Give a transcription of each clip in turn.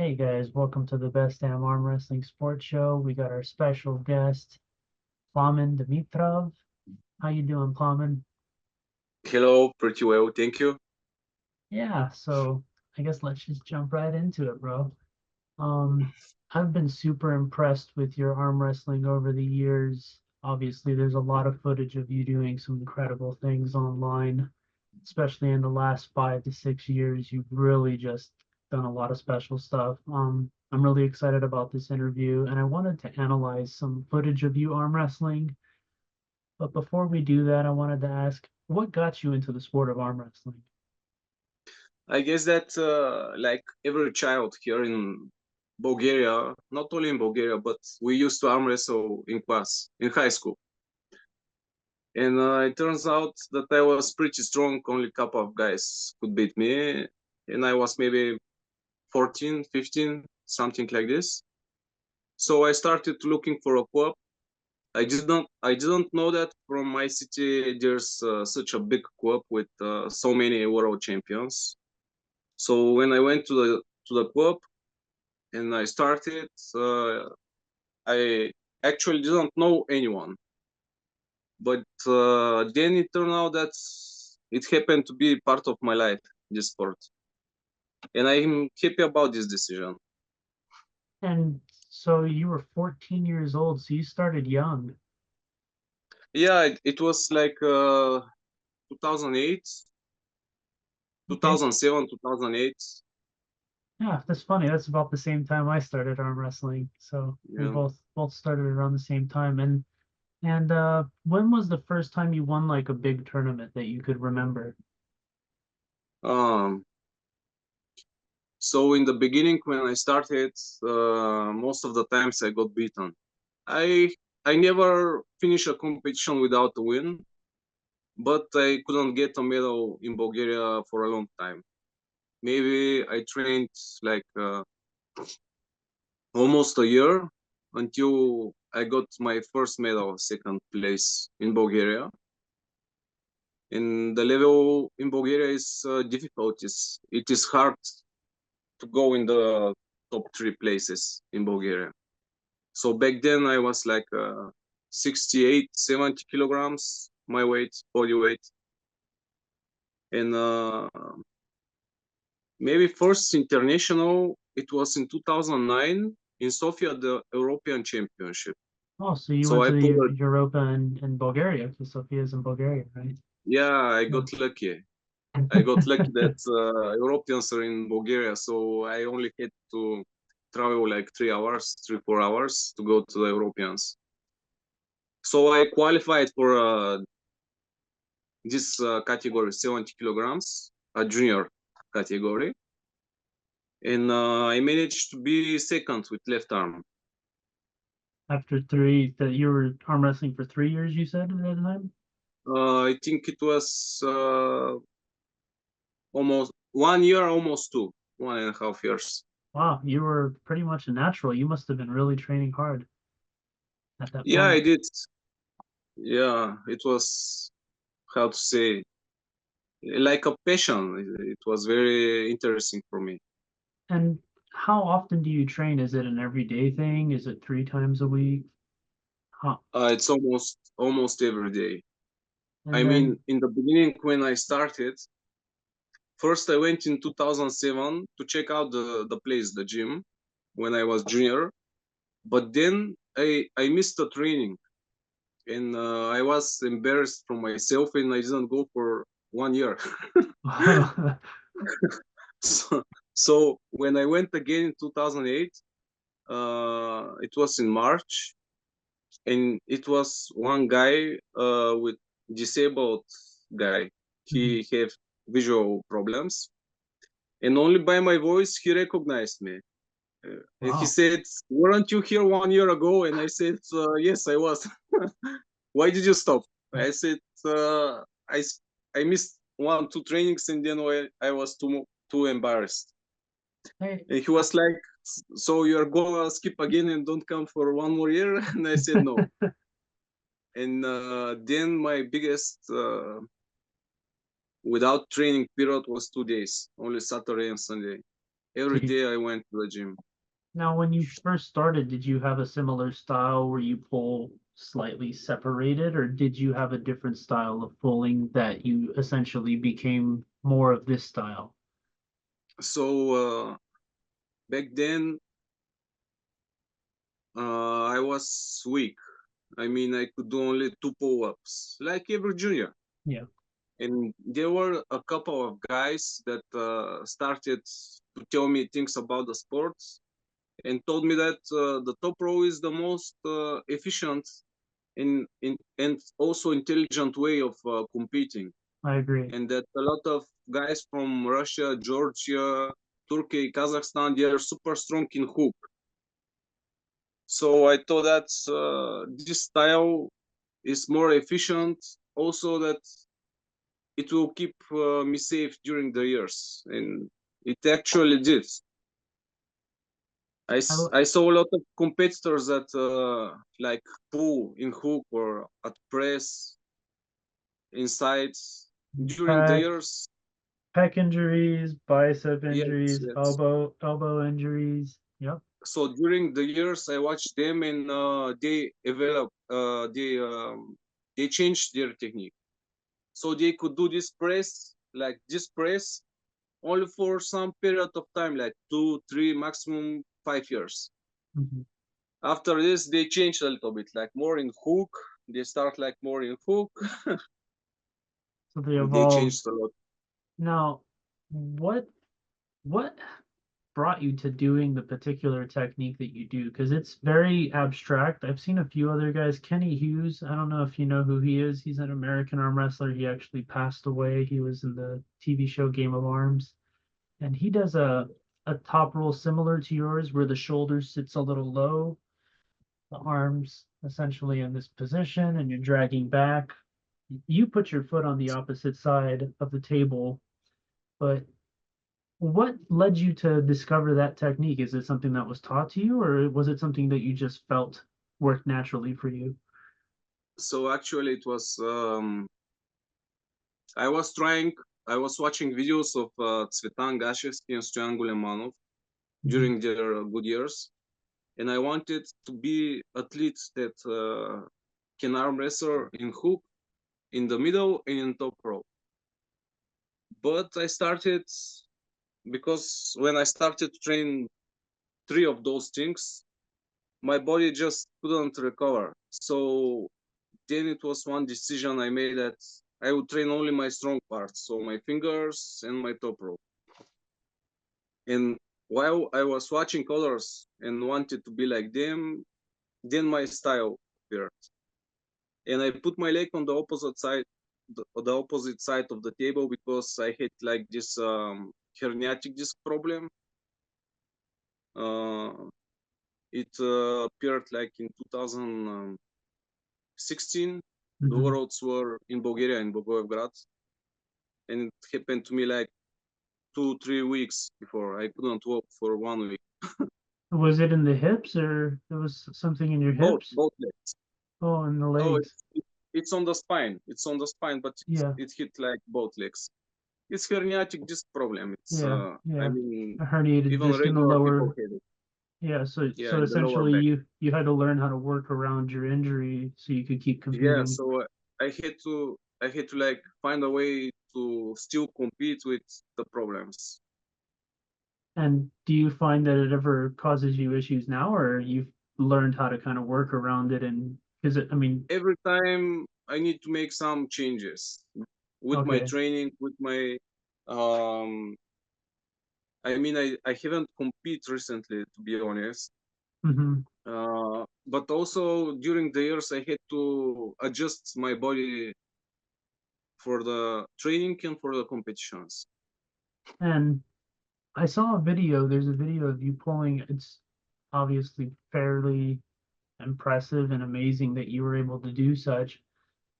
Hey guys, welcome to the Best Damn Arm Wrestling Sports Show. We got our special guest, Plamen Dimitrov. How you doing, Plamen? Hello, pretty well, thank you. Yeah, so I guess let's just jump right into it, bro. Um, I've been super impressed with your arm wrestling over the years. Obviously, there's a lot of footage of you doing some incredible things online, especially in the last 5 to 6 years. You've really just done a lot of special stuff. I'm really excited about this interview, and I wanted to analyze some footage of you arm wrestling. But before we do that, I wanted to ask, what got you into the sport of arm wrestling? I guess that like every child here in Bulgaria, not only in Bulgaria, but we used to arm wrestle in class, in high school. And it turns out that I was pretty strong, only a couple of guys could beat me. And I was maybe 14, 15, something like this. So I started looking for a club. I didn't know that from my city there's such a big club with so many world champions. So when I went to the club and I started, I actually didn't know anyone. But then it turned out that it happened to be part of my life, this sport, and I'm happy about this decision. And so you were 14 years old, so you started young. Yeah, it was like 2008, Okay. 2007, 2008. Yeah, that's funny. That's about the same time I started arm wrestling. So we Yeah. both started around the same time. And when was the first time you won like a big tournament that you could remember? Um, so in the beginning when I started, most of the times I got beaten. I I never finished a competition without a win, but I couldn't get a medal in Bulgaria for a long time. Maybe I trained like almost a year until I got my first medal, second place in Bulgaria. And the level in Bulgaria is difficult. It is hard to go in the top three places in Bulgaria. So back then I was like 68, 70 kilograms, my weight, body weight. And maybe first international, it was in 2009 in Sofia, the European Championship. Oh, so you So went I to the put a, Europa and Bulgaria because Sofia's in Bulgaria, right? yeah, I Yeah. got lucky. I got lucky that Europeans are in Bulgaria, so I only had to travel like 3 hours, 4 hours to go to the Europeans. So I qualified for this category, 70 kilograms, a junior category, and I managed to be second with left arm. After three, that you were arm wrestling for 3 years, you said at that time? I think it was almost 1 year, almost two, 1.5 years. Wow, you were pretty much a natural. You must have been really training hard at that Yeah, point. I did. Yeah, it was, how to say, like a passion. It was very interesting for me. And how often do you train? Is it an everyday thing? Is it 3 times a week? Huh. It's almost every day. I And mean, then, in the beginning when I started, first I went in 2007 to check out the place, the gym, when I was junior. But then I missed the training, and I was embarrassed from myself, and I didn't go for 1 year. so, so when I went again in 2008, it was in March, and it was one guy with disabled guy. He have visual problems, and only by my voice he recognized me. And he Wow. said, "Weren't you here 1 year ago?" And I said, "Yes, I was." Why did you stop? I said, I missed 1, 2 trainings, and then I was too embarrassed. Hey, And he was like, "So you're gonna skip again and don't come for 1 more year?" And I said no. And then my biggest without training period was 2 days, only Saturday and Sunday. Every So you, day I went to the gym. now, when you first started, did you have a similar style where you pull slightly separated, or did you have a different style of pulling that you essentially became more of this style? So back then I was weak. I mean, I could do only two pull-ups, like every junior. Yeah, And there were a couple of guys that started to tell me things about the sports and told me that the top row is the most efficient and also intelligent way of competing, I agree. and that a lot of guys from Russia, Georgia, Turkey, Kazakhstan, they are super strong in hook. So I thought that this style is more efficient. Also, that it will keep me safe during the years, and it actually did. I, l- I saw a lot of competitors that like pull in hook or at press inside during the back, years. pec injuries, bicep Yes, injuries, yes. elbow injuries. Yep. So during the years, I watched them, and they changed their technique. So they could do this press, like this press, only for some period of time, like 2, 3, maximum 5 years. Mhm. After this, they changed a little bit, like more in hook. They start like more in hook, So they and they evolved. changed a lot. Now, what brought you to doing the particular technique that you do? Because it's very abstract. I've seen a few other guys. Kenny Hughes, I don't know if you know who he is. He's an American arm wrestler. He actually passed away. He was in the TV show Game of Arms. And he does a top roll similar to yours where the shoulder sits a little low, the arms essentially in this position, and you're dragging back. You put your foot on the opposite side of the table, but what led you to discover that technique? Is it something that was taught to you, or was it something that you just felt worked naturally for you? So actually, it was I was trying. I was watching videos of Tsvetan Gashevsky and Stoyan Gulemanov Mhm. during their good years, and I wanted to be athlete that can arm wrestle in hook, in the middle, and in top row. But I started because when I started to train three of those things, my body just couldn't recover. So then it was one decision I made that I would train only my strong parts, so my fingers and my top row. And while I was watching others and wanted to be like them, then my style appeared. And I put my leg on the opposite side of the table because I had like this herniatic disc problem. Uh, it appeared like in 2016. The Mhm. worlds were in Bulgaria, in Bogojevgrad, and it happened to me like 2, 3 weeks before. I couldn't walk for 1 week. Was it in the hips, or there was something in your Both hips? both legs. Oh, in the Oh, legs. it's on the spine. It's on the spine, but Yeah, it hit like both legs. It's herniatic disc problem. It's yeah, I yeah. mean, A herniated even disc in the regular people lower. have it. Yeah, so Yeah, so in the lower essentially back. you had to learn how to work around your injury so you could keep Yeah, competing. so I had to like find a way to still compete with the problems. And do you find that it ever causes you issues now, or you've learned how to kind of work around it? And because I mean, Every time I need to make some changes with my okay, training, with my um I mean I haven't competed recently, to be honest. hmm But also during the years I had to adjust my body for the training and for the competitions. and I saw a video. There's a video of you pulling. It's obviously fairly impressive and amazing that you were able to do such.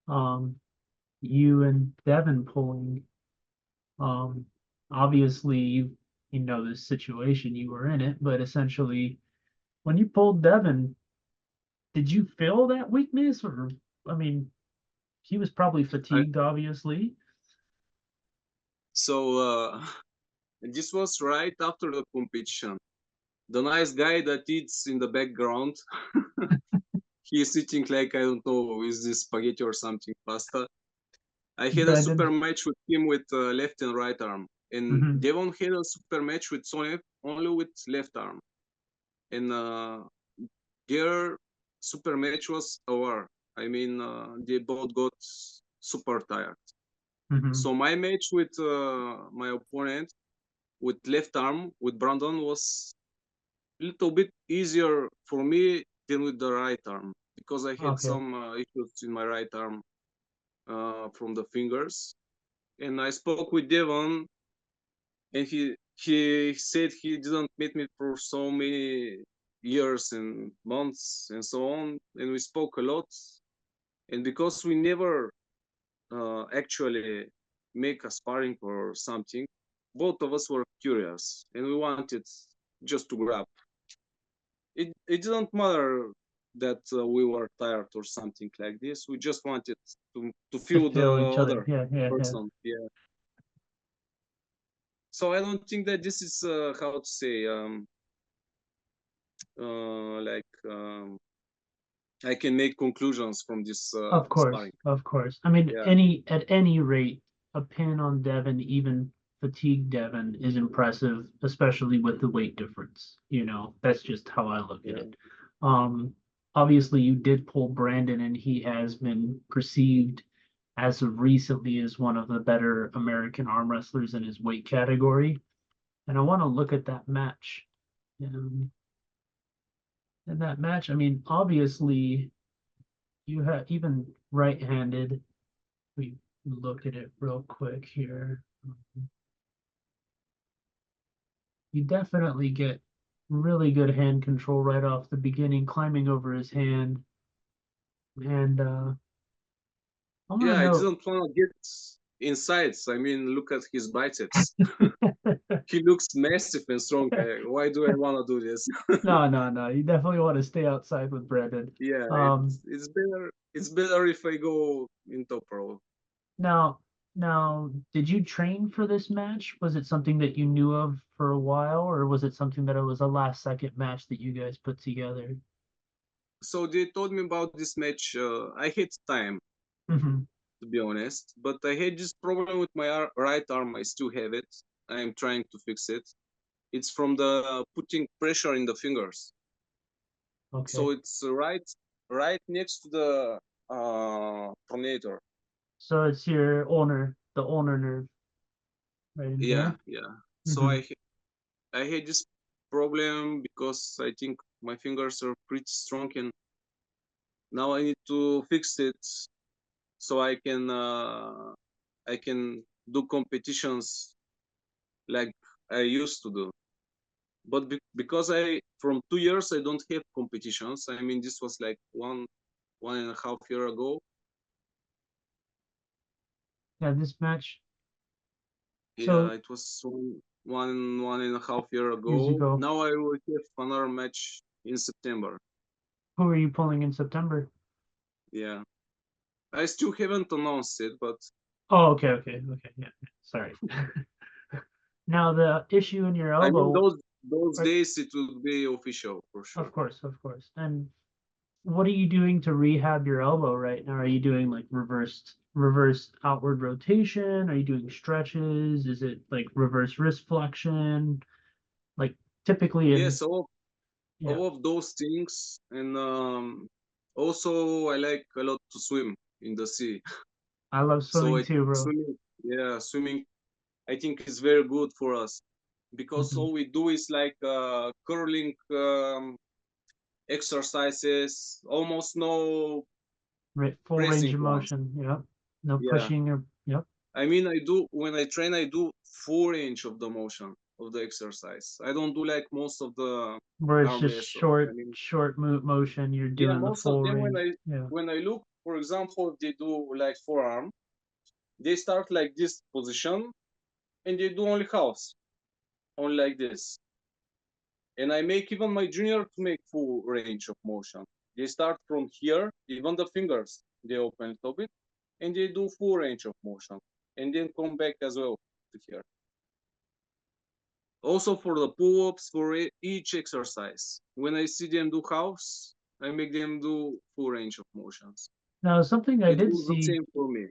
Um, you and Devin pulling. Um, obviously you know this situation, you were in it, but essentially when you pulled Devin, did you feel that weakness, or I mean, he was probably I, fatigued, obviously. so And this was right after the competition. The nice guy that eats in the background, he's sitting like, I don't know, is this spaghetti or something, pasta. I had a Brandon. super match with him with left and right arm. And Hmm. Devon had a super match with Sonev only with left arm. And their super match was our. I mean, they both got super tired. Hmm. So my match with my opponent with left arm with Brandon was a little bit easier for me than with the right arm because I had Okay. some issues in my right arm from the fingers. And I spoke with Devon, and he said he didn't meet me for so many years and months and so on, and we spoke a lot. And because we never actually make a sparring or something, both of us were curious and we wanted just to grab. It didn't matter that we were tired or something like this. We just wanted to To feel the feel each other. other Yeah, yeah, yeah. person. Yeah. So I don't think that this is how to say like I can make conclusions from this Of course, sparring. of course. I mean, Yeah. at any rate, a pin on Devon, even fatigued Devon, is impressive, especially with the weight difference. You know, that's just how I look at Yeah. it. Um, Obviously, you did pull Brandon, and he has been perceived as of recently as one of the better American arm wrestlers in his weight category. And I want to look at that match. In that match, I mean, obviously, you have even right-handed. We look at it real quick here. You definitely get really good hand control right off the beginning, climbing over his hand. And I want Yeah, to I know. didn't want to get insides. I mean, look at his biceps. He looks massive and strong. Why do I want to do this? No, no, no. You definitely want to stay outside with Brandon. Yeah, Um, it's better. It's better if I go in top row. now, did you train for this match? Was it something that you knew of for a while, or was it something that it was a last second match that you guys put together? So they told me about this match. I had time Hmm. to be honest, but I had this problem with my right arm. I still have it. I am trying to fix it. It's from the putting pressure in the fingers. So Okay. it's right next to the pronator. So it's your ulnar, the ulnar nerve right in Yeah, here. yeah. So Hmm. I had this problem because I think my fingers are pretty strong, and now I need to fix it so I can do competitions like I used to do. But because I from 2 years I don't have competitions. I mean, this was like one and a half year ago. Yeah, this match. Yeah, So it was one and a half year years ago. ago, Now I will have another match in September. who are you pulling in September? Yeah, I still haven't announced it, but Oh, okay, okay, okay. Yeah, yeah. Sorry. Now the issue in your I mean elbow, those are, days it will be official for of sure. course, of course. And what are you doing to rehab your elbow right now? Are you doing like reverse outward rotation? Are you doing stretches? Is it like reverse wrist flexion? Like typically in, Yes, yeah, all of those things, and also I like a lot to swim in the sea. I love So swimming I too, think bro. swimming, yeah, swimming, I think is very good for us because Hmm. all we do is like curling exercises, almost no Right, full range pressing of ones. motion. Yep. No Yeah, pushing or, yep. I mean, I do when I train, I do full range of the motion of the exercise. I don't do like most of the Where it's arm just wrestle. I short, mean, motion. You're yeah, doing the most of full them range. Yeah. when I look, for example, if they do like forearm, they start like this position and they do only halves, only like this. And I make even my junior to make full range of motion. They start from here, even the fingers, they open a little bit, and they do full range of motion, and then come back as well to here. Also for the pull-ups, for each exercise. When I see them do halves, I make them do full range of motions. Now, It was the same for me.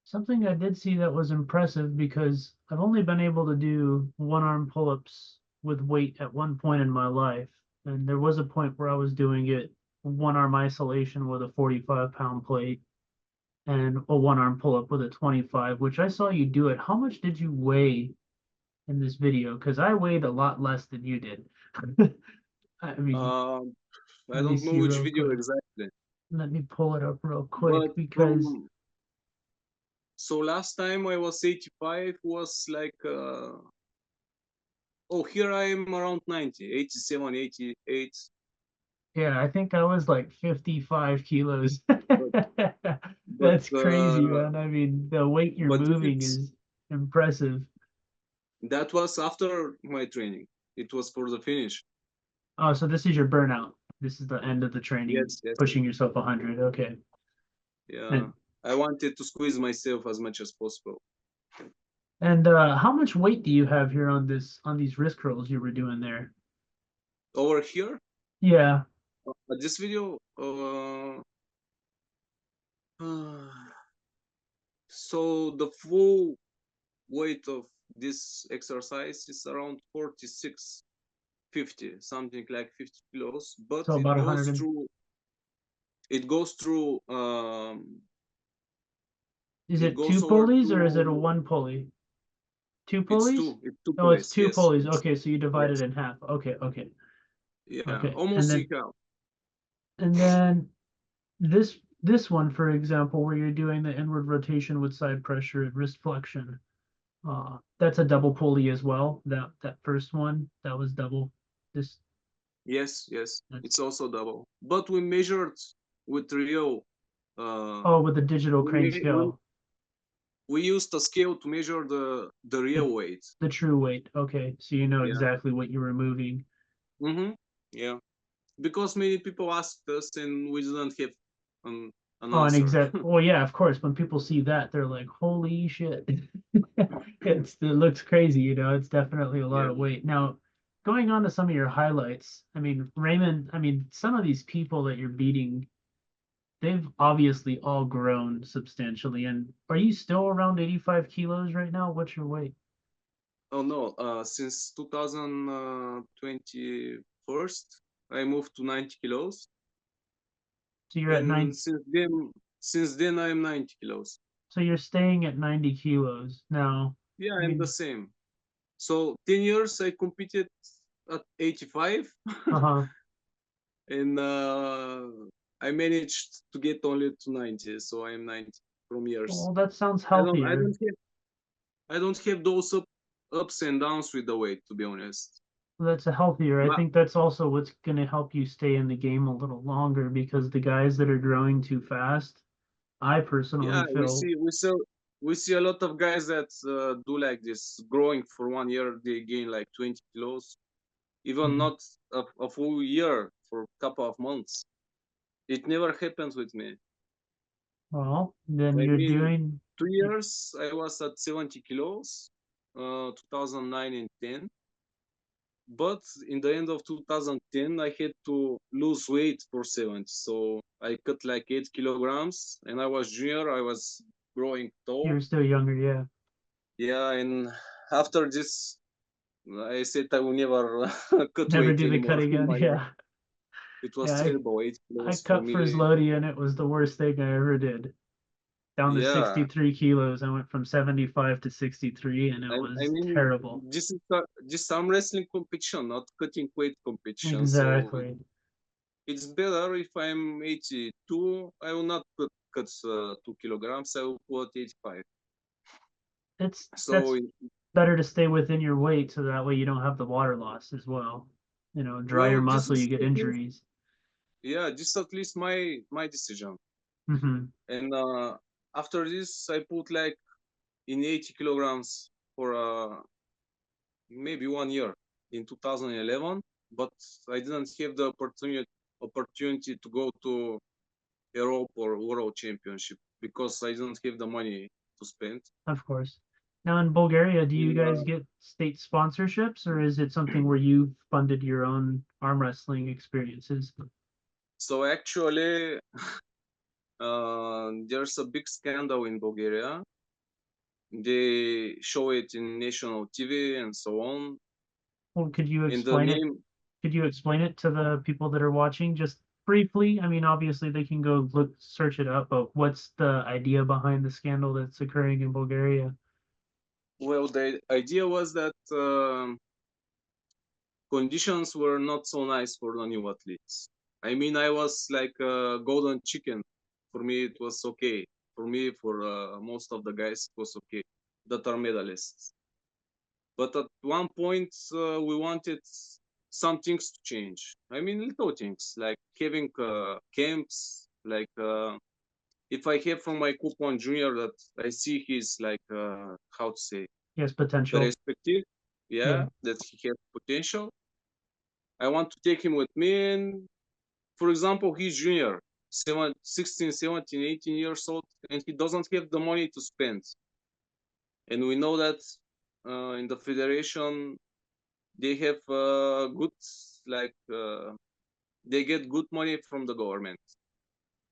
something I did see that was impressive because I've only been able to do one arm pull-ups with weight at one point in my life. And there was a point where I was doing it one arm isolation with a 45-pound plate and a one arm pull-up with a 25, which I saw you do it. How much did you weigh in this video? Because I weighed a lot less than you did. I mean, Um, I let me don't know see which real video quick. exactly, Let me pull it up real quick but because from so last time I was 85 was like oh, here I am around 90, 87, 88. yeah, I think I was like 55 kilos. But but That's crazy, man. I mean, the weight you're but this moving is is impressive. that was after my training. It was for the finish. Oh, so this is your burnout. This is the end of the training, Yes, yes, yes. pushing yourself 100. Okay. Yeah. And I wanted to squeeze myself as much as possible. how much weight do you have here on these wrist curls you were doing there? Over here, Yeah. this video, so the full weight of this exercise is around 46, 50, something like 50 kilos, but So about 100. it goes through, Is it it goes two over pulleys or is it a to, one pulley? Two pulleys? it's two Oh, it's pulleys, two yes, pulleys. Okay, so you divide it yes, in half. Okay, okay, yeah, okay. almost equal. And then this one, for example, where you're doing the inward rotation with side pressure and wrist flexion, that's a double pulley as well. That first one, that was double. This Yes, yes, that's it's also double. But we measured with real, uh, oh with the digital we, crane me- we, scale, we used a scale to measure the the real weight. the true weight. Okay, so you know Yeah. exactly what you're removing. Mm-hmm. Yeah. Because many people asked us and we didn't have an, an Oh, and answer. exact. Well, yeah, of course. When people see that, they're like, "Holy shit!" It looks crazy, you know. It's definitely a lot Yeah. of weight. Now, going on to some of your highlights. I mean, Raymond. I mean, some of these people that you're beating, they've obviously all grown substantially. And are you still around 85 kilos right now? What's your weight? Oh no, since 2021, I moved to 90 kilos. So you're at And nine. since then I'm 90 kilos. So you're staying at 90 kilos now. Yeah, I I'm the mean, same. So 10 years I competed at 85 uh-huh. and I managed to get only to 90, so I'm 90 from years. Well, that sounds I don't I healthier. don't have I don't have those ups and downs with the weight, to be honest. That's a healthier. I But think that's also what's going to help you stay in the game a little longer because the guys that are growing too fast, I personally yeah, we feel, see we see we see a lot of guys that do like this, growing for 1 year they gain like 20 kilos, even mhm, not a full year, for a couple of months. It never happened with me. well, then I you're mean, doing, 2 years I was at 70 kilos, 2009 and 10. But in the end of 2010, I had to lose weight for 70. So I cut like 8 kilograms, and I was junior. I was growing you're tall. still younger, yeah. Yeah, and after this, I said I will never cut Never weight do the cut anymore in again. my life. Yeah. It was Yeah, terrible. Eight I kilos for cut for me. Zloty and it was the worst thing I ever did. Down to Yeah, 63 kilos. I went from 75 to 63 and it I was mean, terrible. this arm wrestling competition, not cutting weight competition. So Exactly. it's better if I'm 82. I will not cut 2 kilograms. I will put 85. So That's better to stay within your weight so that way you don't have the water loss as well. You know, drier well, this muscle, you is get at least, injuries. yeah, this is at least my decision. Hmm. And after this, I put like in 80 kilograms for maybe 1 year in 2011. But I didn't have the opportunity to go to Europe or World Championship because I didn't have the money to spend. Of course. Now in Bulgaria, do you In, guys get state sponsorships, or is it something where you funded your own arm wrestling experiences? so actually, there's a big scandal in Bulgaria. They show it in national TV and so on. Well, In the name, could you explain it to the people that are watching just briefly? I mean, obviously they can go look, search it up, but what's the idea behind the scandal that's occurring in Bulgaria? well, the idea was that conditions were not so nice for the new athletes. I mean, I was like a golden chicken. For me, it was okay. For me, for most of the guys, it was okay that are medalists. But at one point, we wanted some things to change. I mean, little things like having camps, like if I have from my coupon junior that I see he's like how to say Yes, potential. perspective, Yeah. yeah, that he has potential. I want to take him with me, and for example, he's junior, 16, 17, 18 years old, and he doesn't have the money to spend. And we know that in the federation they have good like they get good money from the government.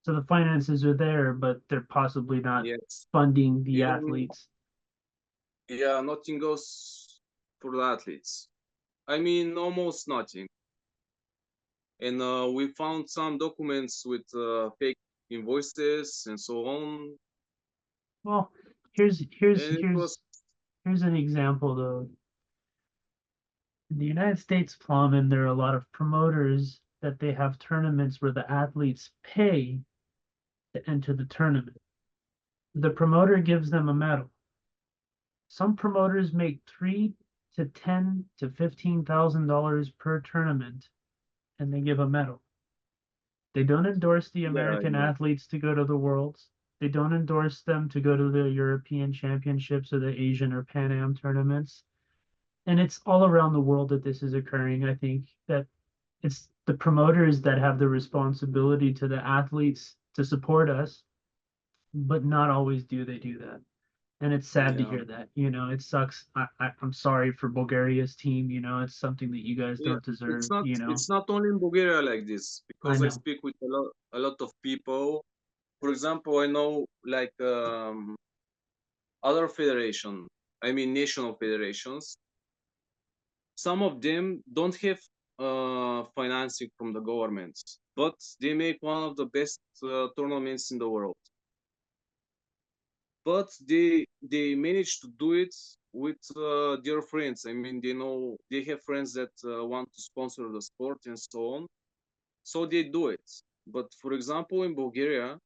So the finances are there, but they're possibly not Yes, funding the even athletes. yeah, nothing goes for the athletes. I mean, almost nothing. And we found some documents with fake invoices and so on. Well, here's here's And it was here's here's an example though. In the United States, Plamen, there are a lot of promoters that they have tournaments where the athletes pay to enter the tournament. The promoter gives them a medal. Some promoters make three to ten to $15,000 per tournament, and they give a medal. They don't endorse the yeah, I American know. athletes to go to the Worlds. They don't endorse them to go to the European Championships or the Asian or Pan Am tournaments. And it's all around the world that this is occurring. I think that it's the promoters that have the responsibility to the athletes to support us, but not always do they do that. And it's sad to Yeah, hear that. It sucks. I'm sorry for Bulgaria's team. It's something that you guys yeah. don't deserve. It's not only in Bulgaria like this I because I know. speak with a lot of people. For example, I know like other federation. I mean national federations. Some of them don't have financing from the governments, but they make one of the best tournaments in the world. But they manage to do it with their friends. I mean, they know they have friends that want to sponsor the sport and so on, so they do it. But for example, in Bulgaria,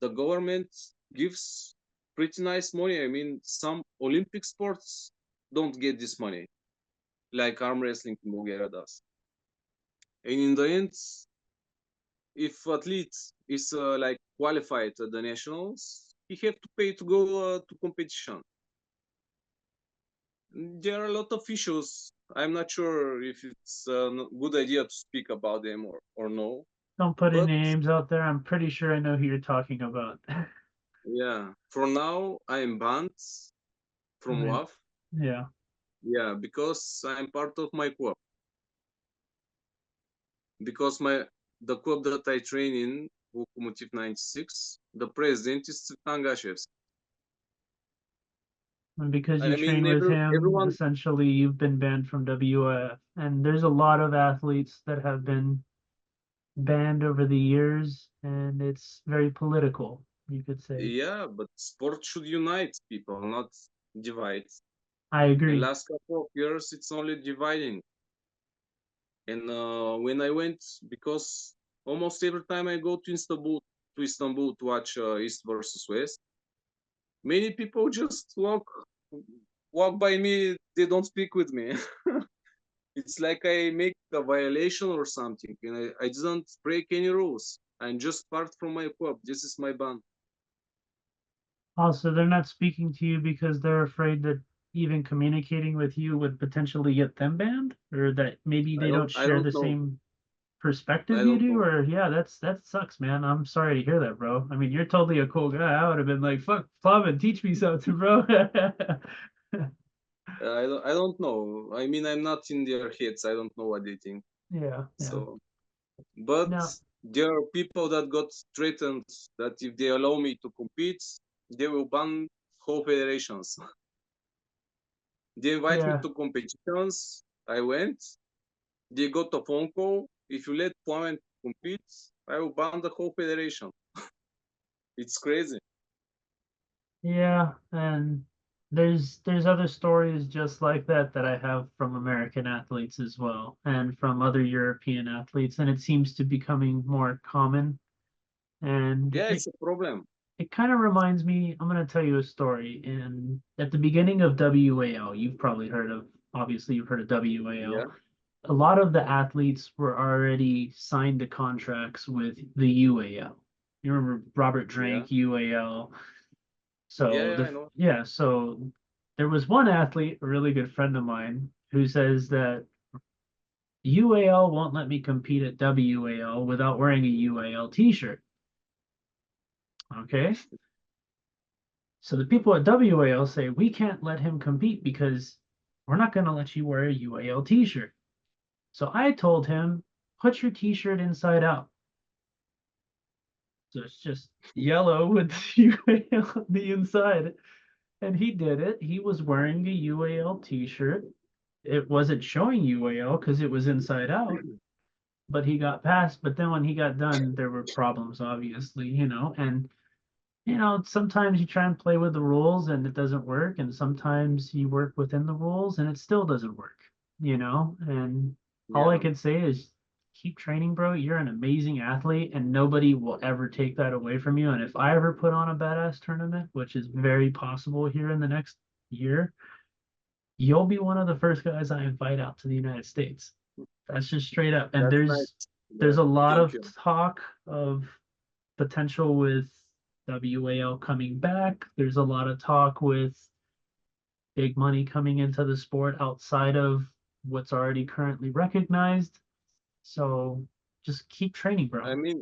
the government gives pretty nice money. I mean, some Olympic sports don't get this money, like arm wrestling in Bulgaria does. And in the end, if athlete is like qualified at the nationals, he have to pay to go to competition. There are a lot of issues. I'm not sure if it's a good idea to speak about them or no. Don't put But any names out there. I'm pretty sure I know who you're talking about. yeah, for now I am banned from I, WAF. yeah. Yeah, because I'm part of my club. Because the club that I train in, Lokomotiv 96, the president is Tsvetan Gashevsky. And because you I mean, train with him, everyone, essentially you've been banned from WF. And there's a lot of athletes that have been banned over the years, and it's very political, you could say. yeah, but sport should unite people, not divide. I In agree. last couple of years, it's only dividing. And when I went, because almost every time I go to Istanbul to watch East versus West, many people just walk by me. They don't speak with me. It's like I make a violation or something, and I didn't break any rules. I'm just part from my club. This is my band. Also, they're not speaking to you because they're afraid that even communicating with you would potentially get them banned, or that maybe they don't I share don't the know. same perspective I you don't do, know. or yeah, that sucks, man. I'm sorry to hear that, bro. I mean, you're totally a cool guy. I would have been like, fuck, Plamen, teach me something, bro. I don't know. I mean, I'm not in their heads. I don't know what they think. Yeah, yeah. So, but Now, there are people that got threatened that if they allow me to compete, they will ban whole federations. They invite me yeah, to competitions. I went. They got a phone call. If you let Plamen compete, I will ban the whole federation. It's crazy. yeah, and there's other stories just like that that I have from American athletes as well, and from other European athletes, and it seems to be becoming more common. And Yeah, it's a problem. it kind of reminds me, I'm going to tell you a story. And at the beginning of WAL, you've probably heard of, obviously, you've heard of Yeah, WAL. A lot of the athletes were already signed to contracts with the UAL. You remember Robert yeah, Drank, UAL. yeah, So yeah. I know. so there was one athlete, a really good friend of mine, who says that UAL won't let me compete at WAL without wearing a UAL t-shirt. Okay. So the people at WAL say we can't let him compete because we're not going to let you wear a UAL t-shirt. So I told him, put your t-shirt inside out. So it's just yellow with UAL on the inside. And he did it. He was wearing a UAL t-shirt. It wasn't showing UAL because it was inside out, but he got past. But then when he got done, there were problems, obviously, and sometimes you try and play with the rules and it doesn't work, and sometimes you work within the rules and it still doesn't work, and all I Yeah, can say is keep training, bro. You're an amazing athlete and nobody will ever take that away from you. And if I ever put on a badass tournament, which is very possible here in the next year, you'll be one of the first guys I invite out to the United States. That's just straight up. And that's there's nice. Yeah, there's a lot thank of you. talk of potential with WAL coming back. There's a lot of talk with big money coming into the sport outside of what's already currently recognized. So just keep training, I bro. mean,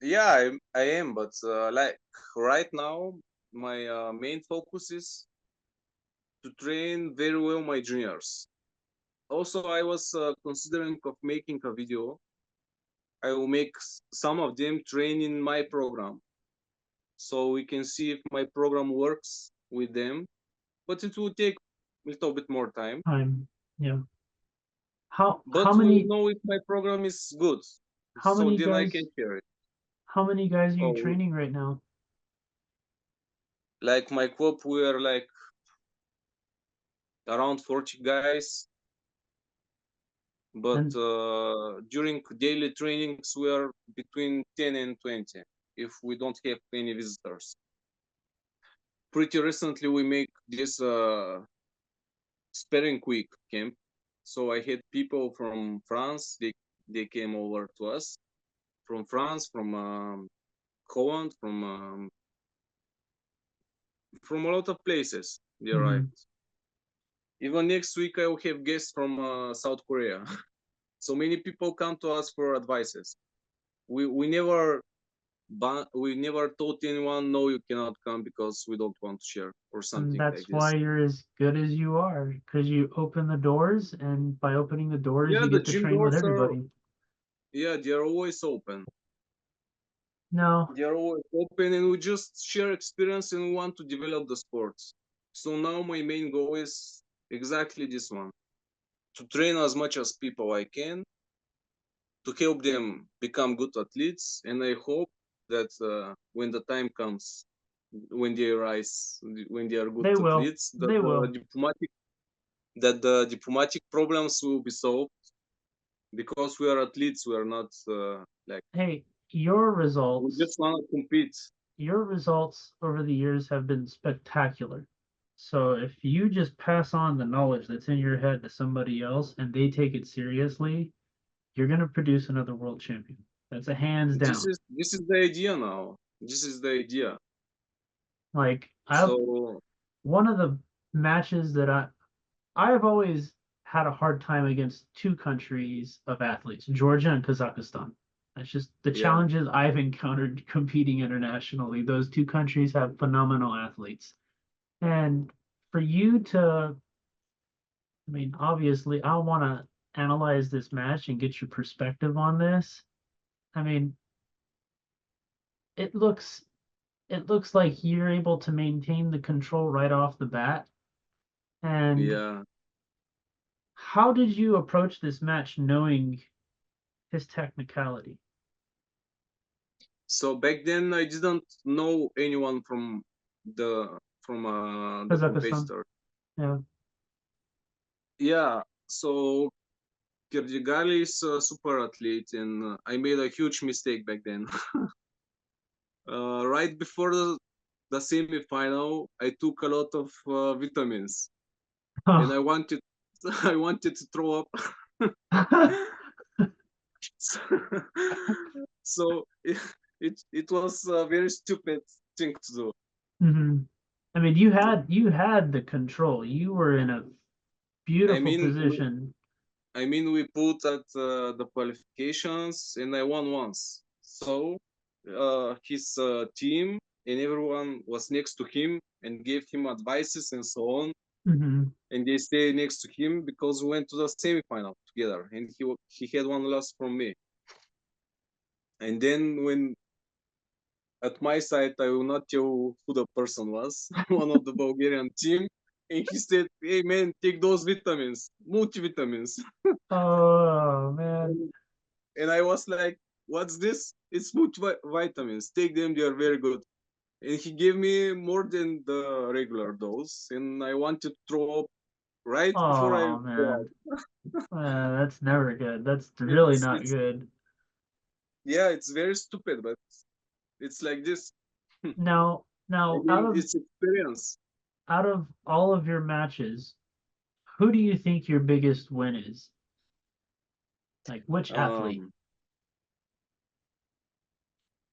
yeah, I am, but like right now, my main focus is to train very well my juniors. Also, I was considering of making a video. I will make some of them train in my program, so we can see if my program works with them. But it will take a little bit more time. I'm yeah. How But we'll many know if my program is good, how so many then I guys can share it. how many guys are you Oh, training right now? like my club, we are like around 40 guys, but And during daily trainings we are between 10 and 20 if we don't have any visitors. Pretty recently we make this sparring week camp, so I had people from France. They came over to us from France, from Holland, from a lot of places. They mhm. arrived. Even next week I will have guests from South Korea. So many people come to us for advices. We never we never told anyone no, you cannot come because we don't want to share or And something like that's why this. you're as good as you are, because you open the doors, and by opening the doors, Yeah, you the get to gym train with doors are, everybody. yeah, they are always open. No, They are always open, and we just share experience and we want to develop the sports. So now my main goal is exactly this one: to train as much as people I can, to help them become good athletes, and I hope that when the time comes, when they rise, when they are good they will. athletes, that They will. the diplomatic problems will be solved because we are athletes. We are not like Hey, we just want to compete. your results over the years have been spectacular. So if you just pass on the knowledge that's in your head to somebody else and they take it seriously, you're going to produce another world champion. That's a hands down. This is the idea now. This is the idea. Like I So one of the matches that I have always had a hard time against two countries of athletes, Georgia and Kazakhstan. That's just the Yeah, challenges I've encountered competing internationally. Those two countries have phenomenal athletes. And for you to, I mean, obviously, I want to analyze this match and get your perspective on this. I mean, it looks it looks like you're able to maintain the control right off the bat. And yeah. how did you approach this match knowing his technicality? So back then I didn't know anyone from the Kazakhstan. competitor. Yeah. Yeah. So Kirdigali is a super athlete, and I made a huge mistake back then. Right before the semi-final, I took a lot of vitamins, and Oh. I wanted I wanted to throw up. So it was a very stupid thing to do. Hmm. I mean, you had the control. You were in a I beautiful mean, position. we put at the qualifications, and I won once. So his team and everyone was next to him and gave him advices and so on. Hmm. And they stay next to him because we went to the semifinal together, and he had one loss from me. And then when at my side, I will not tell who the person was, one of the Bulgarian team, and he said, "Hey man, take those vitamins, multivitamins." Oh man. And I was like, "What's this? It's multivitamins. Take them; they are very good." And he gave me more than the regular dose, and I wanted to throw up right before I Oh go out. man. That's never good. That's really It's not it's good. yeah, it's very stupid, but it's like this. I Now, mean, it's experience. out of all of your matches, who do you think your biggest win is? Like which athlete? Um,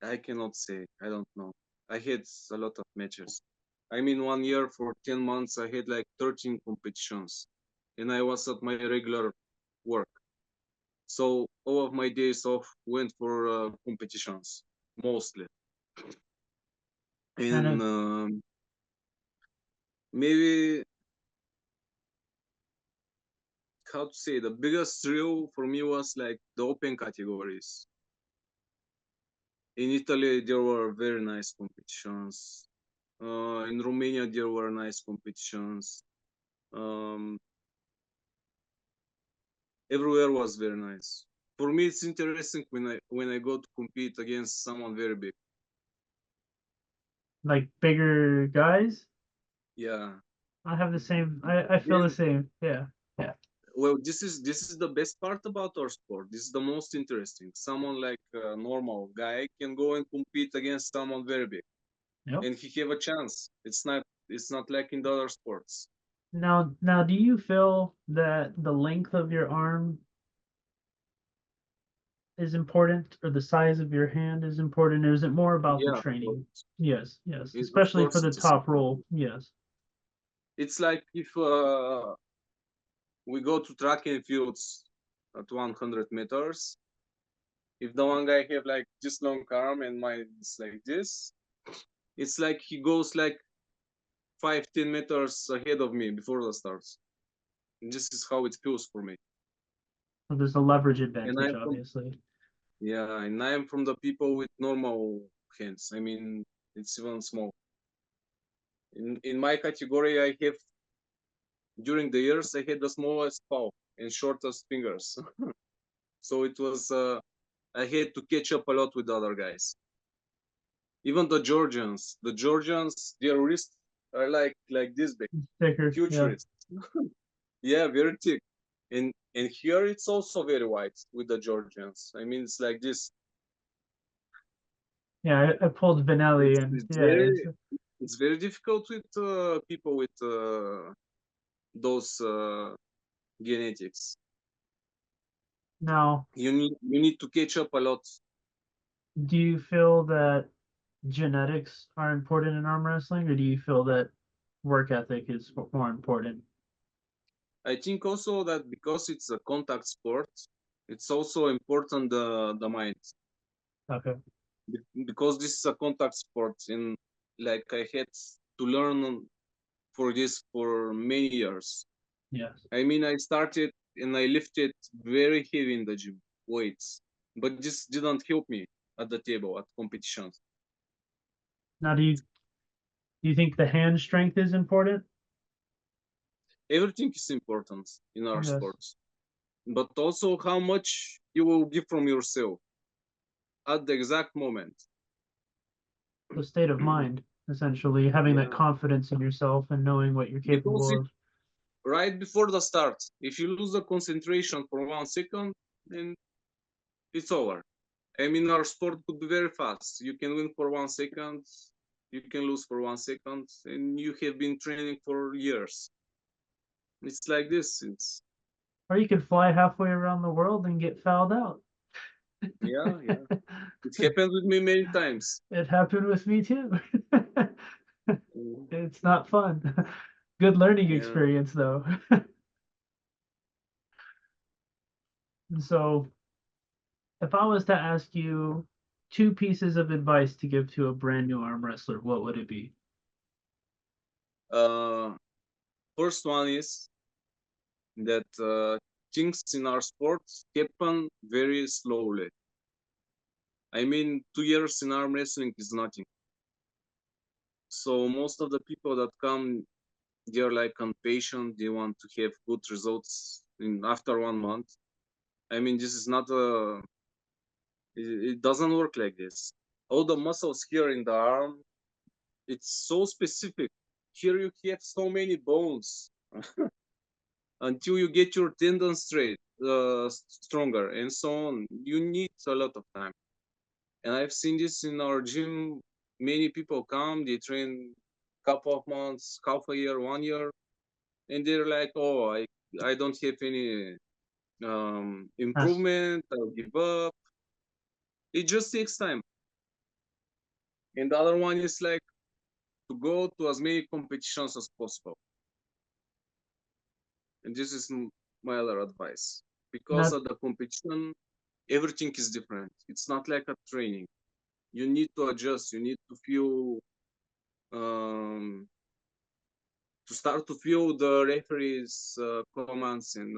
I cannot say. I don't know. I had a lot of matches. I mean, 1 year for 10 months, I had like 13 competitions, and I was at my regular work. So all of my days off went for competitions, mostly. And And maybe, how to say, the biggest thrill for me was like the open categories. In Italy, there were very nice competitions. In Romania, there were nice competitions. Um, Everywhere was very nice. For me, it's interesting when I go to compete against someone very big. like bigger guys? Yeah. I have the same. I feel the Then, same. Yeah. Yeah. well, this is the best part about our sport. This is the most interesting. Someone like a normal guy can go and compete against someone very big, Yep. and he have a chance. It's not like in the other sports. Now, do you feel that the length of your arm is important, or the size of your hand is important, or is it more about the Yeah, training? Yes, yes, of especially for course the it is top important. role. Yes. It's like if we go to track and fields at 100 meters. If the one guy have like this long arm and mine is like this, it's like he goes like 5-10 meters ahead of me before the starts. And this is how it feels for me. So there's a leverage And advantage, I'm from obviously. yeah, and I'm from the people with normal hands. I mean, it's even small. In my category, I have during the years I had the smallest paw and shortest fingers. So it was I had to catch up a lot with the other guys. Even the Georgians, their wrists are like this big, Thicker. huge Yeah. wrists. Yeah, very thick. And here it's also very wide with the Georgians. I mean, it's like this. Yeah. I pulled Vinelli, It's and it's yeah, very it's very difficult with people with those genetics. now, You need to catch up a lot. do you feel that genetics are important in arm wrestling, or do you feel that work ethic is more important? I think also that because it's a contact sport, it's also important the mind. Okay. Because this is a contact sport, and like I had to learn for this for many years. Yes. I mean, I started and I lifted very heavy in the gym weights, but this didn't help me at the table at competitions. Now, do you think the hand strength is important? Everything is important in our Yes. sports, but also how much you will give from yourself at the exact moment. The state of mind, essentially, having that Yeah, confidence in yourself and knowing what you're because capable of. right before the start, if you lose the concentration for 1 second, then it's over. I mean, our sport could be very fast. You can win for 1 second, you can lose for 1 second, and you have been training for years. It's like this. It's Or you could fly halfway around the world and get fouled out. yeah, yeah. It happened with me many times. It happened with me too. Mm, It's not fun. Good learning yeah. experience though. And so if I was to ask you two pieces of advice to give to a brand new arm wrestler, what would it be? Uh, First one is that things in our sport happen very slowly. I mean, 2 years in arm wrestling is nothing. So most of the people that come, they're like impatient. They want to have good results in after 1 month. I mean, this is not a. It doesn't work like this. All the muscles here in the arm, it's so specific. Here you have so many bones until you get your tendons straight, stronger, and so on. You need a lot of time. And I've seen this in our gym. Many people come, they train couple of months, half a year, 1 year, and they're like, "Oh, I don't have any That's improvement. I'll give up." It just takes time. And the other one is like to go to as many competitions as possible. And this is my other advice because not at the competition, everything is different. It's not like a training. You need to adjust. You need to feel um, to start to feel the referees' commands, and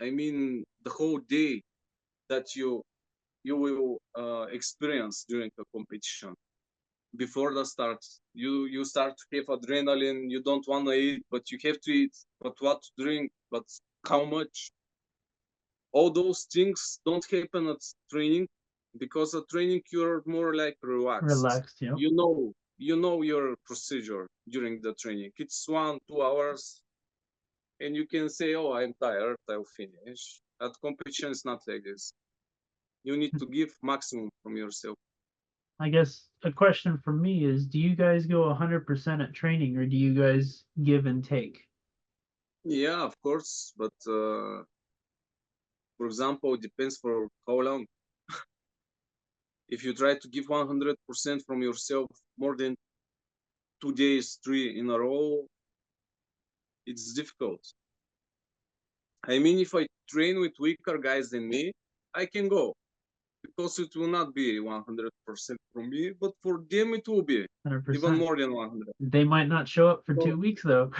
I mean the whole day that you will experience during the competition. Before the start, you start to have adrenaline. You don't want to eat, but you have to eat. But what to drink? But how much? All those things don't happen at training because at training you're more like relaxed. relaxed, you know. You know your procedure during the training. It's 1 2 hours, and you can say, "Oh, I'm tired. I'll finish." At competition, it's not like this. You need to give maximum from yourself. I guess a question for me is, do you guys go 100% at training or do you guys give and take? Yeah, of course, but for example, it depends for how long. If you try to give 100% from yourself more than 2 days, three in a row, it's difficult. I mean, if I train with weaker guys than me, I can go because it will not be 100% from me, but for them it will be even 100%. more than 100. They might not show up for So 2 weeks though.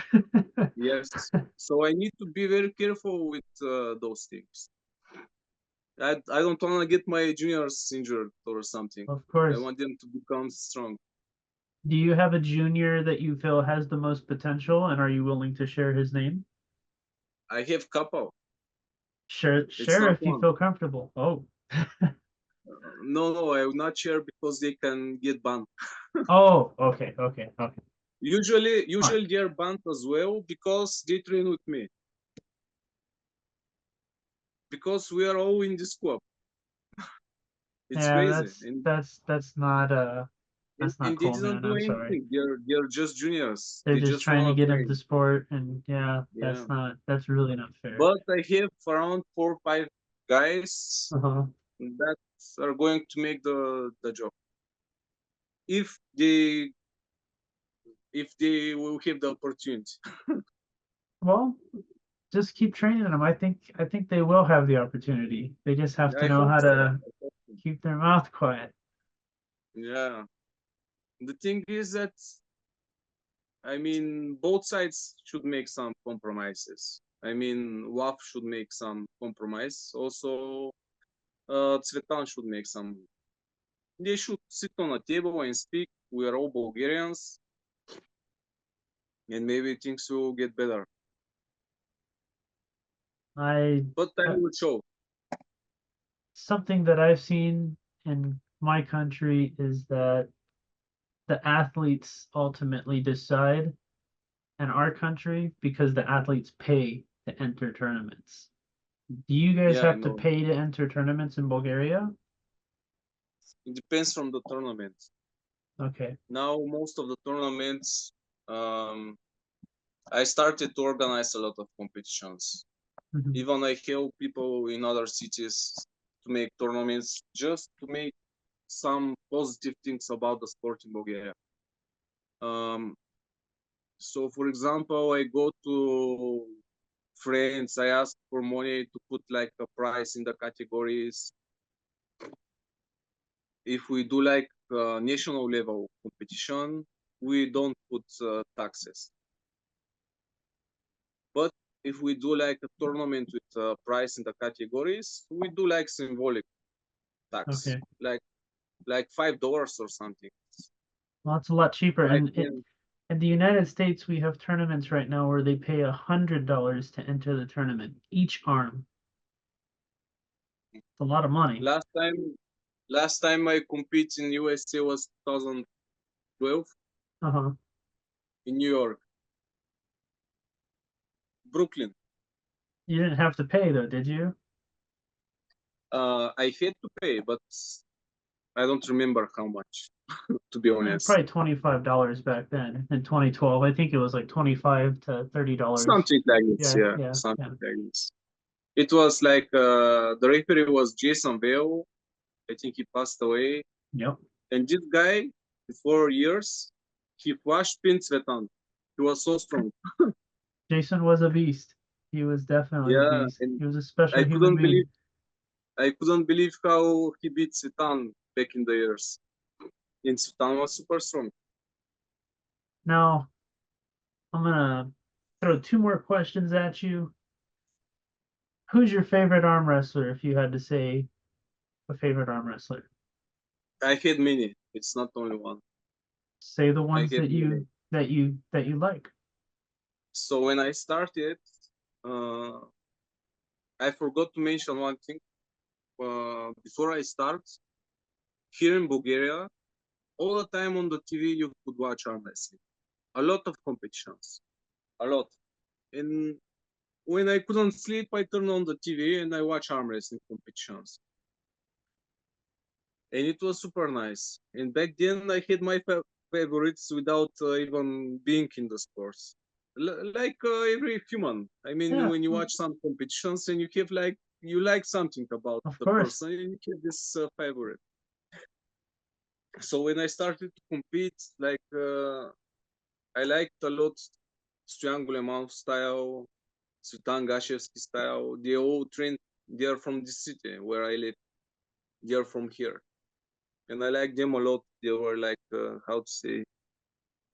yes, so I need to be very careful with those things. I don't want to get my juniors injured or something. Of I course. want them to become strong. Do you have a junior that you feel has the most potential and are you willing to share his name? I have couple. Share It's share not if you one. feel comfortable. Oh. No, no, I will not share because they can get banned. Oh, okay, okay, okay. Smart. Usually they're banned as well because they train with me. Because we are all in this club. It's Yeah, crazy, that's that's that's not and, that's not and they cool, didn't man. do I'm sorry. anything. They're just juniors. They're They just just trying to want to get into train. sport and yeah, Yeah. that's really not fair. But I have around 4 or 5 guys Uh-huh. that are going to make the job if they will have the opportunity. Well, just keep training them. I think they will have the opportunity. They just have to I know hope how so. to I hope so. keep their mouth quiet. Yeah. The thing is that, I mean, both sides should make some compromises. I mean, WAF should make some compromise. Also, Tsvetan should make some. They should sit on a table and speak. We are all Bulgarians, and maybe things will get better. I But time uh, will show. something that I've seen in my country is that the athletes ultimately decide in our country because the athletes pay to enter tournaments. Do you guys Yeah, I have to know. pay to enter tournaments in Bulgaria? It depends from the tournament. Okay. Now, most of the tournaments, I started to organize a lot of competitions. Mhm. Even I help people in other cities to make tournaments just to make some positive things about the sport in Bulgaria. Um, so, for example, I go to friends, I ask for money to put like a price in the categories. If we do like national level competition, we don't put taxes. But if we do like a tournament with price in the categories, we do like symbolic tax, Okay. like $5 or something. Well, it's a lot cheaper. Like And in the United States, we have tournaments right now where they pay $100 to enter the tournament, each arm. It's a lot of money. last time, last time I compete in USA was 2012 Uh-huh. in New York, Brooklyn. You didn't have to pay though, did you? I had to pay, but I don't remember how much, to be honest. Probably $25 back then in 2012. I think it was like 25 to $30. Something like this, Yeah, yeah, yeah, yeah. something like this. It was like the referee was Jason Vale. I think he passed away. Yep. And this guy, for years, he flashed pins Svetan. He was so strong. Jason was a beast. He was definitely a Yeah, beast. and He was a special I human couldn't believe being. I couldn't believe how he beat Svetan back in the years. And Svetan was super strong. Now, I'm gonna throw two more questions at you. Who's your favorite arm wrestler if you had to say a favorite arm wrestler? I had many. It's not only one. Say the I ones had many. that you like. So when I started, uh, I forgot to mention one thing. Before I start, here in Bulgaria, all the time on the TV you could watch arm wrestling. A lot of competitions, a lot. And when I couldn't sleep, I turn on the TV and I watch arm wrestling competitions. And it was super nice. And back then, I had my favorites without even being in the sports. Like every human. I mean, Yeah, when you watch some competitions and you have like you like something about of the course. person, and you have this favorite. So when I started to compete, like I liked a lot Stoyan style, Sultan Gashevsky style. They all trained. They are from this city where I live. They are from here, and I like them a lot. They were like how to say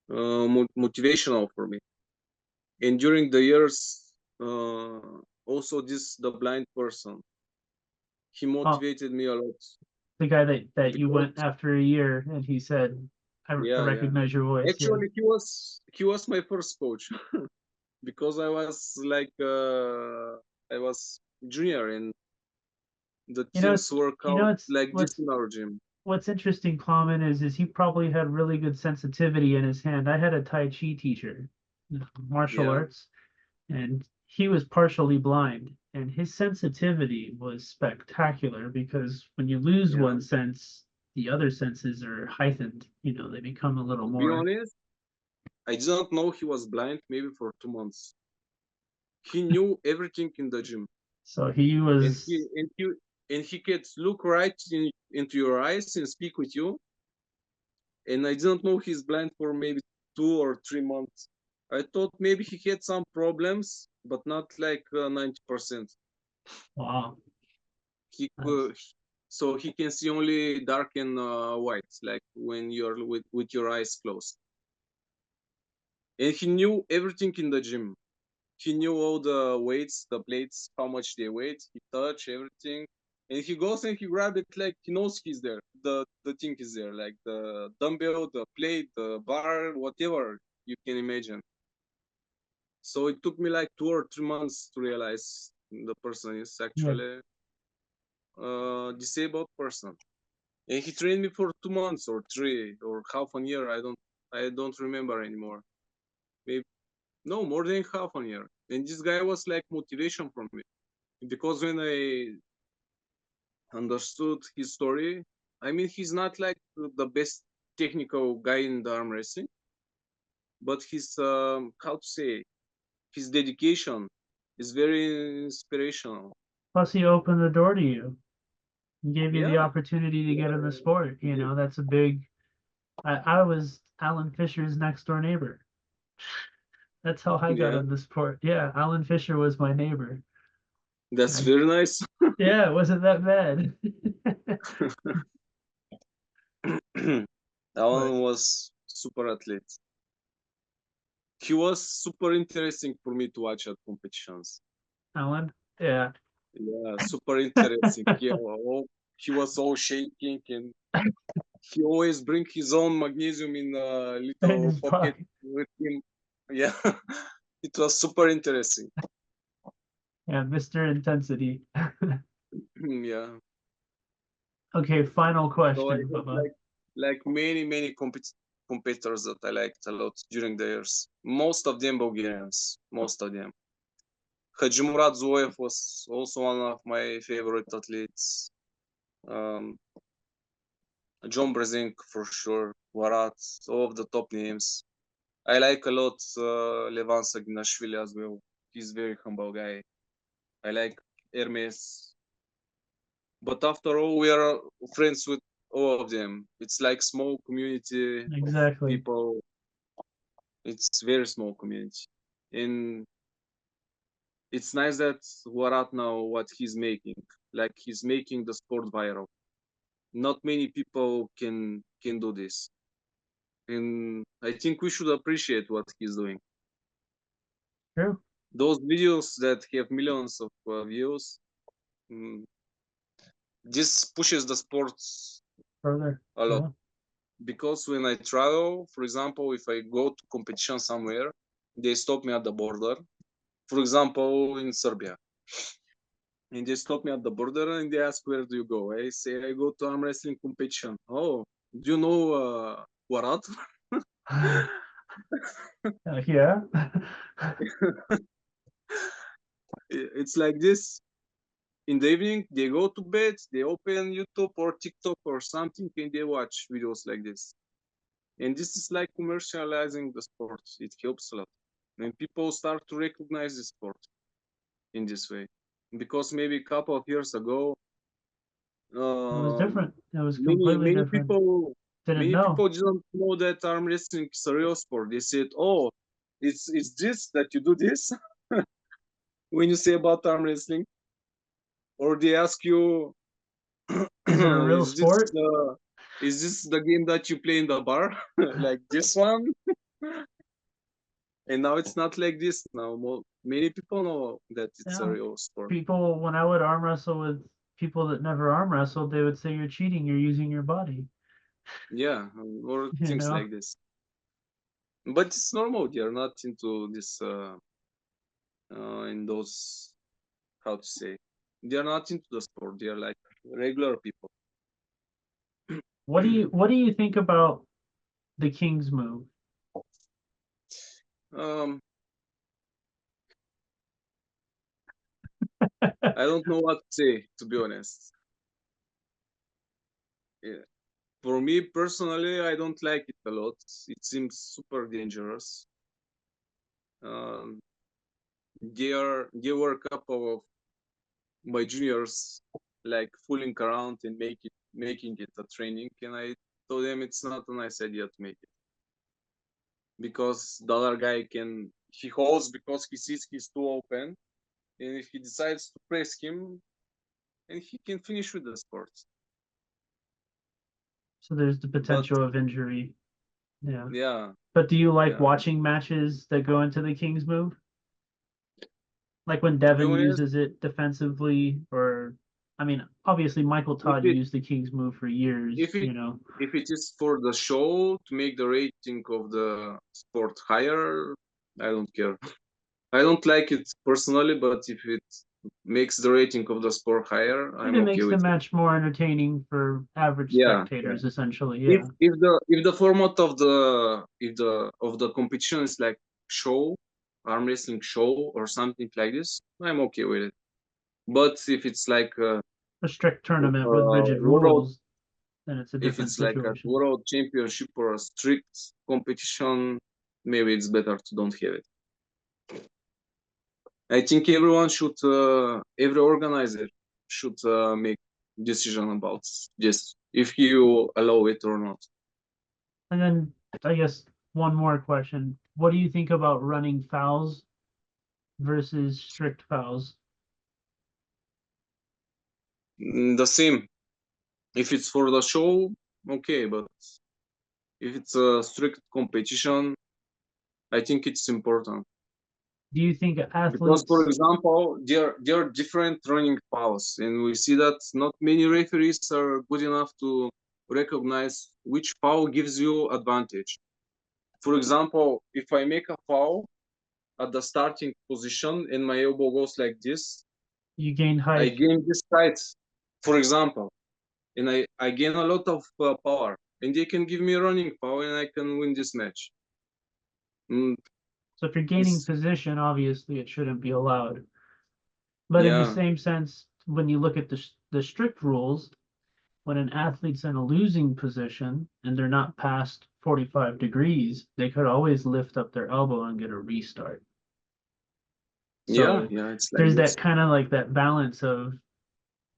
motivational for me. And during the years, also this the blind person, he Oh, motivated me a lot the guy that you went because after a year and he said, I yeah, yeah. recognize your voice. Yeah. Actually, he was my first coach because I was like I was junior and the You know, teams work out it's like this in our gym. what's interesting, Common, is he probably had really good sensitivity in his hand. I had a Tai Chi teacher, martial Yeah, arts, and he was partially blind, and his sensitivity was spectacular because when you lose yeah. one sense, the other senses are heightened. They become a little To be more. honest, I didn't know he was blind maybe for 2 months. He knew everything in the gym, So he and was, he could look right into your eyes and speak with you. And I didn't know he's blind for maybe 2 or 3 months. I thought maybe he had some problems, but not like 90%. Wow. He That's, could, so he can see only dark and white, like when you're with your eyes closed. And he knew everything in the gym. He knew all the weights, the plates, how much they weigh. He touched everything, and he goes and he grab it like he knows he's there. The thing is there, like the dumbbell, the plate, the bar, whatever you can imagine. So it took me like 2 or 3 months to realize the person is yeah. actually a disabled person. And he trained me for 2 months or three or half a year. I don't remember anymore. Maybe no more than half a year. And this guy was like motivation for me because when I understood his story, I mean he's not like the best technical guy in the arm wrestling, but his how to say his dedication is very inspirational. Plus, he opened the door to you. He gave you the Yeah, opportunity to get in the yeah, sport. he did. That's a big. I was Alan Fisher's next door neighbor. That's how I got Yeah, in the sport. Yeah, Alan Fisher was my neighbor. that's I, very nice. yeah, it wasn't that bad. But Alan was super athlete. He was super interesting for me to watch at competitions. Alan, yeah. Yeah, super interesting. He was all shaking, and he always bring his own magnesium in a In little his pocket pocket. with him. Yeah, it was super interesting. Yeah, Mr. Intensity. Yeah. Okay, final So I question, had Bubba. like many competitors that I liked a lot during the years. Most of them Bulgarians. Most of them. Hajimurat Zoev was also one of my favorite athletes. Um, John Brezink for sure. Warat, all of the top names. I like a lot Levan Saginashvili as well. He's very humble guy. I like Hermes. But after all, we are friends with all of them. It's like small community of Exactly. people. It's very small community. And it's nice that Warat now what he's making. Like he's making the sport viral. Not many people can do this. And I think we should appreciate what he's doing. True. Those videos that have millions of views, mm, this pushes the sports Further. a lot. Yeah. Because when I travel, for example, if I go to competition somewhere, they stop me at the border. For example, in Serbia, and they stop me at the border and they ask, "Where do you go?" I say, "I go to arm wrestling competition." Oh, do you know Warat? Yeah. It's like this. In the evening, they go to bed, they open YouTube or TikTok or something, and they watch videos like this. And this is like commercializing the sport. It helps a lot when people start to recognize the sport in this way. Because maybe a couple of years ago, It was um, different. It was many completely many different. people Didn't many know. people didn't know that arm wrestling is a real sport. They said, "Oh, it's this that you do this." When you say about arm wrestling, or they ask you, Is it a real "Is this sport? is this the game that you play in the bar, like this one?" And now it's not like this. Now many people know that it's a Yeah. real sport. People, when I would arm wrestle with people that never arm wrestled, they would say you're cheating. You're using your body. Yeah, or You things know. like this. But it's normal. They are not into this in those how to say. They are not into the sport. They are like regular people. What do you think about the King's move? um, I don't know what to say to be honest. Yeah. For me personally, I don't like it a lot. It seems super dangerous. Um, they were a couple of my juniors like fooling around and making it a training, and I told them it's not a nice idea to make it. because the other guy he holds because he sees he's too open, and if he decides to press him, and he can finish with the sport. So there's the But potential of injury. Yeah. yeah, But do you like yeah. watching matches that go into the King's move? Like when To be Devin honest, uses it defensively, or I mean, obviously Michael if Todd it used the King's move for years, if it if it is for the show to make the rating of the sport higher, I don't care. I don't like it personally, but if it makes the rating of the sport higher, If I'm it okay makes the with it. match more entertaining for average Yeah, yeah. spectators, essentially, If yeah. if the format of the competition is like show, arm wrestling show or something like this, I'm okay with it. But if it's like A strict tournament with rigid world, rules, then it's a if different it's like a situation. world championship or a strict competition, maybe it's better to don't have it. I think everyone should, every organizer should make decision about this if you allow it or not. And then I guess one more question. What do you think about running fouls versus strict fouls? The same. If it's for the show, okay, but if it's a strict competition, I think it's important Do you think because, for athletes, example, there are different running fouls, and we see that not many referees are good enough to recognize which foul gives you advantage. For example, if I make a foul at the starting position and my elbow goes like this, you gain I height? gain this height, for example, and I gain a lot of power, and they can give me a running foul, and I can win this match. Mm, So if you're gaining this, position, obviously it shouldn't be allowed. But in the yeah, same sense, when you look at the strict rules, when an athlete's in a losing position and they're not past 45 degrees, they could always lift up their elbow and get a restart. yeah, So yeah, it's like there's this. that kind of like that balance of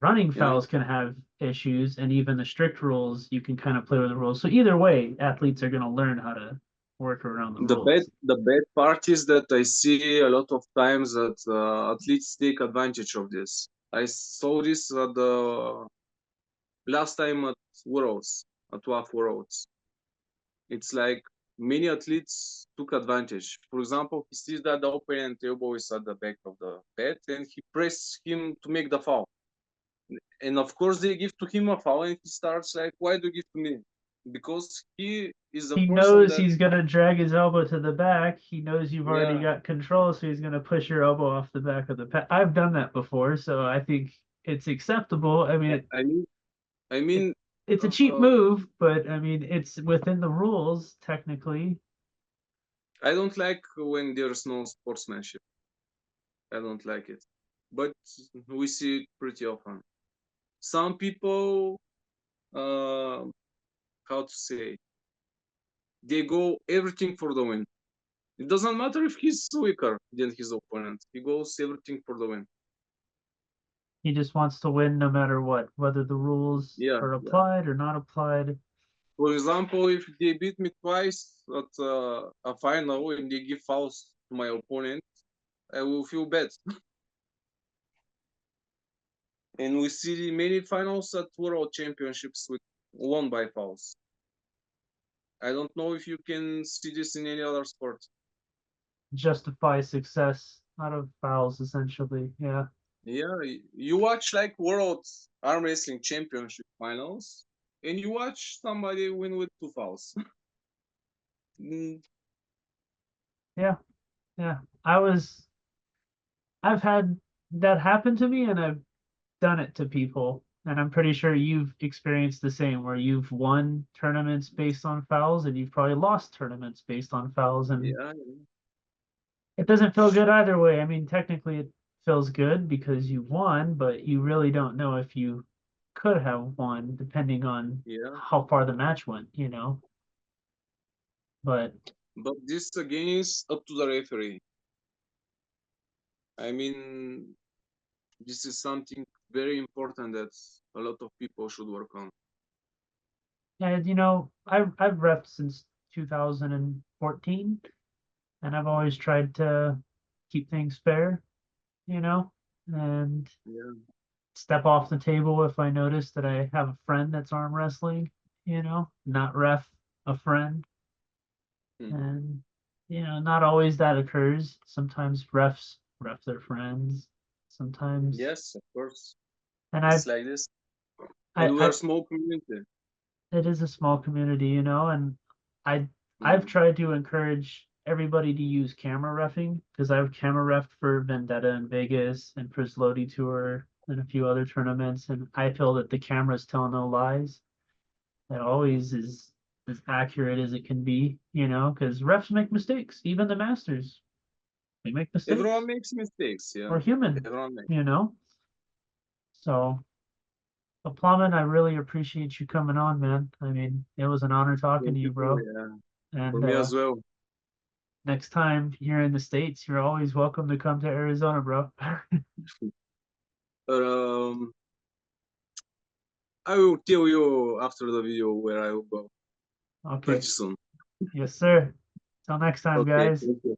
running Yeah, fouls can have issues, and even the strict rules, you can kind of play with the rules. So either way, athletes are going to learn how to work around the rules. the bad part is that I see a lot of times that athletes take advantage of this. I saw this at the last time at Worlds, at WAF Worlds. It's like many athletes took advantage. For example, he sees that the opponent elbow is at the back of the pad and he presses him to make the foul. And of course, they give to him a foul and he starts like, why do you give to me? Because he is the He person knows that, he's going to drag his elbow to the back. He knows you've already yeah, got control, so he's going to push your elbow off the back of the pad. I've done that before, so I think it's acceptable. I mean, I mean, I it mean, it's a cheap uh, move, but I mean, it's within the rules technically. I don't like when there's no sportsmanship. I don't like it. But we see it pretty often. Some people, uh, how to say, they go everything for the win. It doesn't matter if he's weaker than his opponent. He goes everything for the win. He just wants to win no matter what, whether the rules Yeah, are yeah. applied or not applied. For example, if they beat me twice at a final and they give fouls to my opponent, I will feel bad. And we see many finals at World Championships with won by fouls. I don't know if you can see this in any other sport. Justify success out of fouls, essentially. Yeah. Yeah, you watch like World Arm Wrestling Championship finals, and you watch somebody win with two fouls. Mm, Yeah. Yeah. I've had that happen to me, and I've done it to people. And I'm pretty sure you've experienced the same, where you've won tournaments based on fouls and you've probably lost tournaments based on fouls. And yeah, it doesn't feel good either way. I mean, technically it feels good because you won, but you really don't know if you could have won depending on yeah. how far the match went. But But this again is up to the referee. I mean, this is something very important that a lot of people should work on. yeah, I've repped since 2014, and I've always tried to keep things fair, you know, and Yeah. step off the table if I notice that I have a friend that's arm wrestling, not ref a friend. Hmm. And, not always that occurs. Sometimes refs ref their friends. Sometimes, Yes, of course. and It's like this. And we are I, a small community. it is a small community, and I, I've Hmm. tried to encourage everybody to use camera refing because I've camera refed for Vendetta in Vegas and for Zloty Tour and a few other tournaments, and I feel that the cameras tell no lies. It always is as accurate as it can be, because refs make mistakes. Even the masters, they make Everyone mistakes. makes mistakes. Yeah. We're human, Everyone makes. you know? So, but Plummet, I really appreciate you coming on, man. I mean, it was an honor talking Thank to you you, too. bro. Yeah. For And me as well. next time you're in the States, you're always welcome to come to Arizona, bro. But I will tell you after the video where I will go pretty Okay. soon. Yes, sir. Till next time, Okay. guys. Thank you.